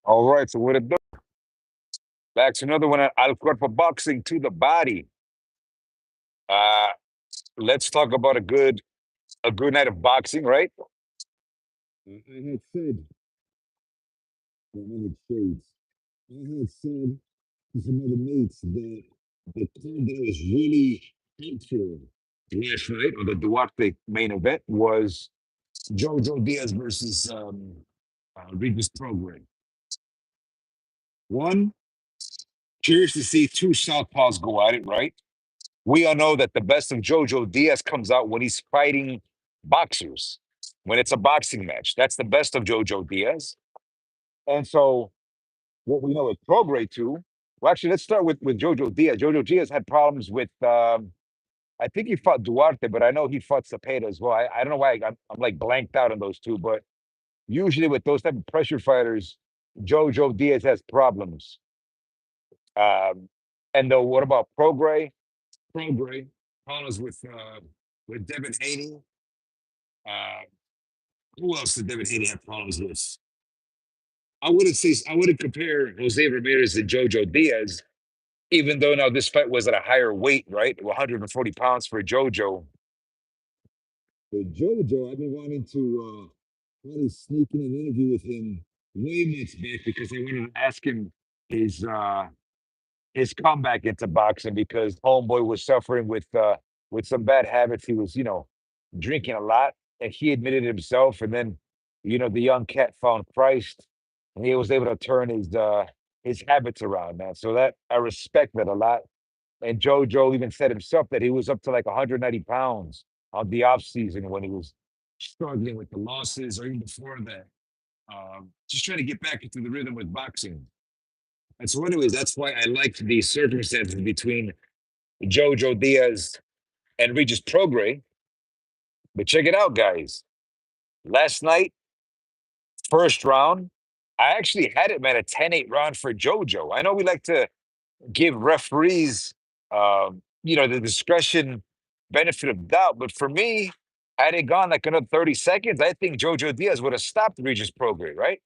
All right, so what it do? Back to another one. Al Cuerpo Boxing to the body. Uh, let's talk about a good night of boxing, right? I had said, I had shades. I had said to some other mates that the card that I was really into last night, or the Duarte main event, was Jojo Diaz versus Regis Prograis. One, curious to see two southpaws go at it, right? We all know that the best of Jojo Diaz comes out when he's fighting boxers, when it's a boxing match. That's the best of Jojo Diaz. And so, what we know with Prograis too. Well, actually, let's start with Jojo Diaz. Jojo Diaz had problems with. I think he fought Duarte, but I know he fought Cepeda as well. I don't know why I'm like blanked out on those two, but usually with those type of pressure fighters, Jojo Diaz has problems. Um, and though, what about Prograis? Prograis problems with Devin Haney. Uh, who else did Devin Haney have problems with? I wouldn't compare Jose Ramirez to Jojo Diaz, even though now this fight was at a higher weight, right? 140 pounds for Jojo. But Jojo, I've been wanting to really sneak in an interview with him way much back because I wanted to ask him his his comeback into boxing because homeboy was suffering with some bad habits. He was, drinking a lot, and he admitted it himself. And then, the young cat found Christ, and he was able to turn his habits around, man. So that I respect that a lot. And JoJo even said himself that he was up to like 190 pounds on the off season when he was struggling with the losses, or even before that. Just trying to get back into the rhythm with boxing. And so, anyways, that's why I liked the circumstances between Jojo Diaz and Regis Prograis. But check it out, guys. Last night, first round, I actually had it, man, a 10-8 round for Jojo. I know we like to give referees, the discretion benefit of doubt, but for me, had it gone like another 30 seconds, I think Jojo Diaz would have stopped Regis Prograis, right?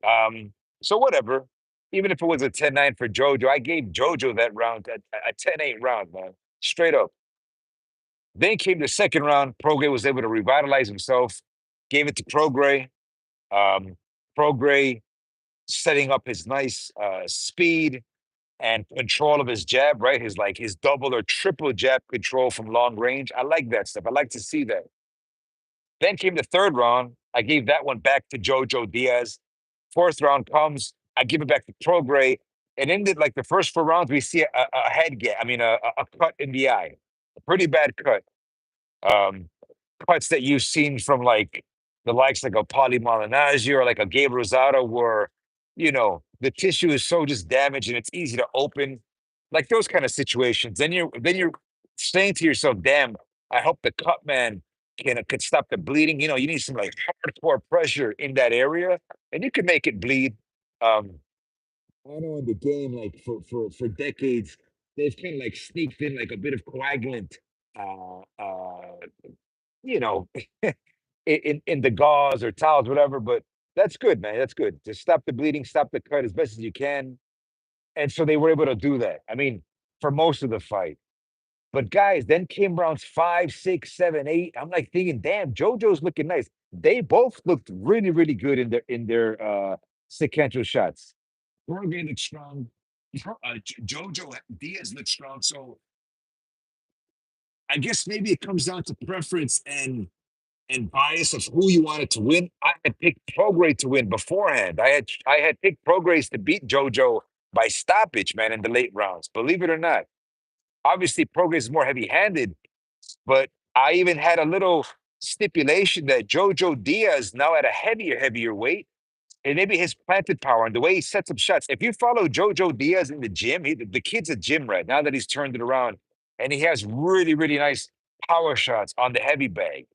Um, so whatever. Even if it was a 10-9 for Jojo, I gave Jojo that round, a 10-8 round, man. Straight up. Then came the second round. Prograis was able to revitalize himself, gave it to Prograis. Um, Prograis setting up his nice speed and control of his jab, right? His double or triple jab control from long range. I like that stuff. I like to see that. Then came the third round. I gave that one back to Jojo Diaz. Fourth round comes, I give it back to Prograis. And ended like the first four rounds, we see a head gap. I mean, a cut in the eye, a pretty bad cut. Um, Cuts that you've seen from like the likes like a Paulie Malignaggi or like a Gabe Rosado, where the tissue is so just damaged and it's easy to open, like those kind of situations. Then you're saying to yourself, "Damn, I hope the cut man could stop the bleeding." You need some like hardcore pressure in that area, and you can make it bleed. Um, I know in the game, like for decades, they've kind of like sneaked in like a bit of coagulant uh, uh, you know, in the gauze or towels, whatever. But that's good, man. That's good. Just stop the bleeding, stop the cut as best as you can. And so they were able to do that. I mean, for most of the fight. But guys, then came rounds 5, 6, 7, 8. I'm like thinking, damn, JoJo's looking nice. They both looked really, really good in their sequential shots. Jorge looked strong. Jojo Diaz looked strong. So I guess maybe it comes down to preference and bias of who you wanted to win. I had picked Prograis to win beforehand. I had picked Prograis to beat JoJo by stoppage, man, in the late rounds. Believe it or not. Obviously, Prograis is more heavy-handed, but I even had a little stipulation that JoJo Diaz now at a heavier weight, and maybe his planted power and the way he sets up shots. If you follow JoJo Diaz in the gym, the kid's a gym rat now that he's turned it around, and he has really, really nice power shots on the heavy bag.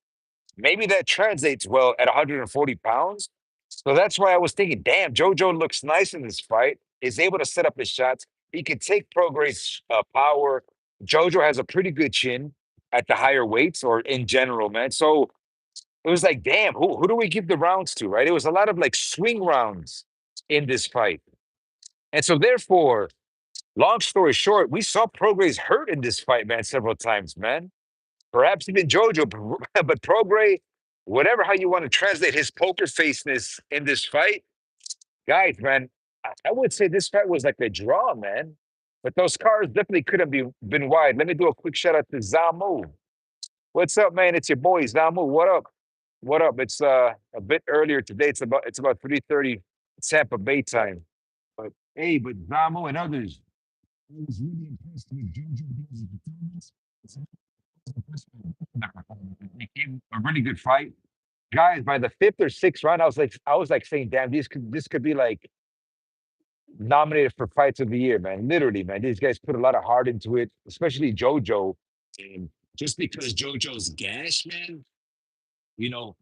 Maybe that translates well at 140 pounds. So that's why I was thinking, damn, JoJo looks nice in this fight, is able to set up his shots. He can take Prograis' power. JoJo has a pretty good chin at the higher weights or in general, man. So it was like, damn, who do we give the rounds to, right? It was a lot of like swing rounds in this fight. And so therefore, long story short, we saw Prograis hurt in this fight, man, several times, man. Perhaps even Jojo, but Prograis, whatever how you want to translate his poker faceness in this fight, guys, man, I would say this fight was like a draw, man. But those cards definitely could have been wide. Let me do a quick shout out to Zamu. What's up, man? It's your boy Zamu. What up? What up? It's a bit earlier today. It's about 3:30 Tampa Bay time. But hey, but Zamu and others, I was really impressed with JoJo Diaz's performance. It's impressed with that performance. It became a really good fight. Guys, by the fifth or sixth round, I was like saying, damn, this could be like nominated for fights of the year, man. Literally, man. These guys put a lot of heart into it, especially JoJo. And just because JoJo's gash, man, you know,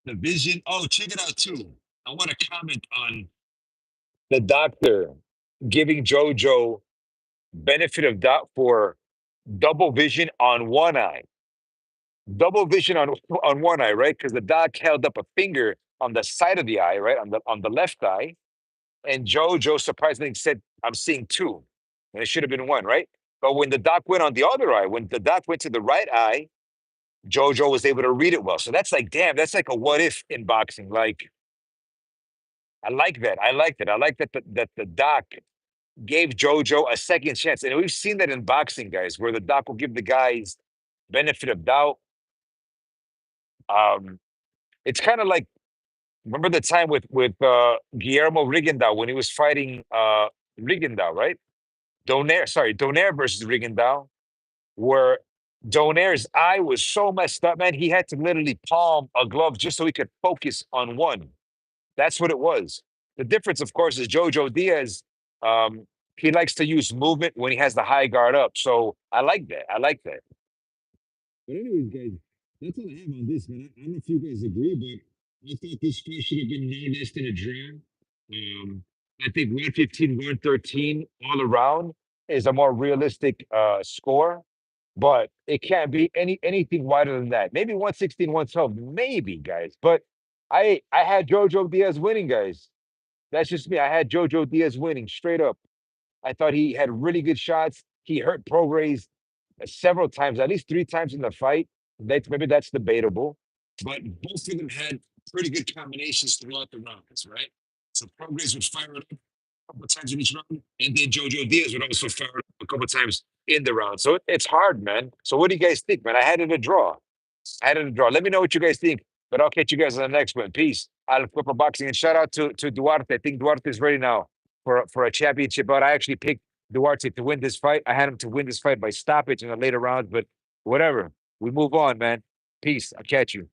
the vision. Oh, check it out too. I want to comment on the doctor giving JoJo benefit of doubt for double vision on one eye. Double vision on one eye, right? Because the doc held up a finger on the side of the eye, right? On the left eye. And JoJo surprisingly said, I'm seeing two. And it should have been one, right? But when the doc went on the other eye, when the doc went to the right eye, JoJo was able to read it well. So that's like, damn, that's like a what if in boxing. Like, I like that. I liked it. I like that the doc gave JoJo a second chance. And we've seen that in boxing, guys, where the doc will give the guys benefit of doubt. Um, it's kind of like remember the time with Guillermo Rigondeaux when he was fighting Rigondeaux, right? Donaire versus Rigondeaux, where Donaire's eye was so messed up, man. He had to literally palm a glove just so he could focus on one. That's what it was. The difference, of course, is Jojo Diaz. He likes to use movement when he has the high guard up. So I like that. I like that. But anyways, guys, that's all I have on this, man. I don't know if you guys agree, but I thought this fight should have been no less than a draw. I think 115, 113 all around is a more realistic score, but it can't be anything wider than that. Maybe 116, 112, maybe, guys. But I had Jojo Diaz winning, guys. That's just me. I had Jojo Diaz winning straight up. I thought he had really good shots. He hurt Prograis several times, at least three times in the fight. Maybe that's debatable, but both of them had pretty good combinations throughout the rounds, right? So Prograis would fire it up a couple times in each round, and then Jojo Diaz would also fire it up a couple times in the round. So it's hard, man. So what do you guys think, man? I had it a draw. I had it a draw. Let me know what you guys think. But I'll catch you guys on the next one. Peace. I'll flip a boxing and shout out to Duarte. I think Duarte is ready now for a championship. But I actually picked Duarte to win this fight. I had him to win this fight by stoppage in the later rounds, but whatever. We move on, man. Peace. I'll catch you.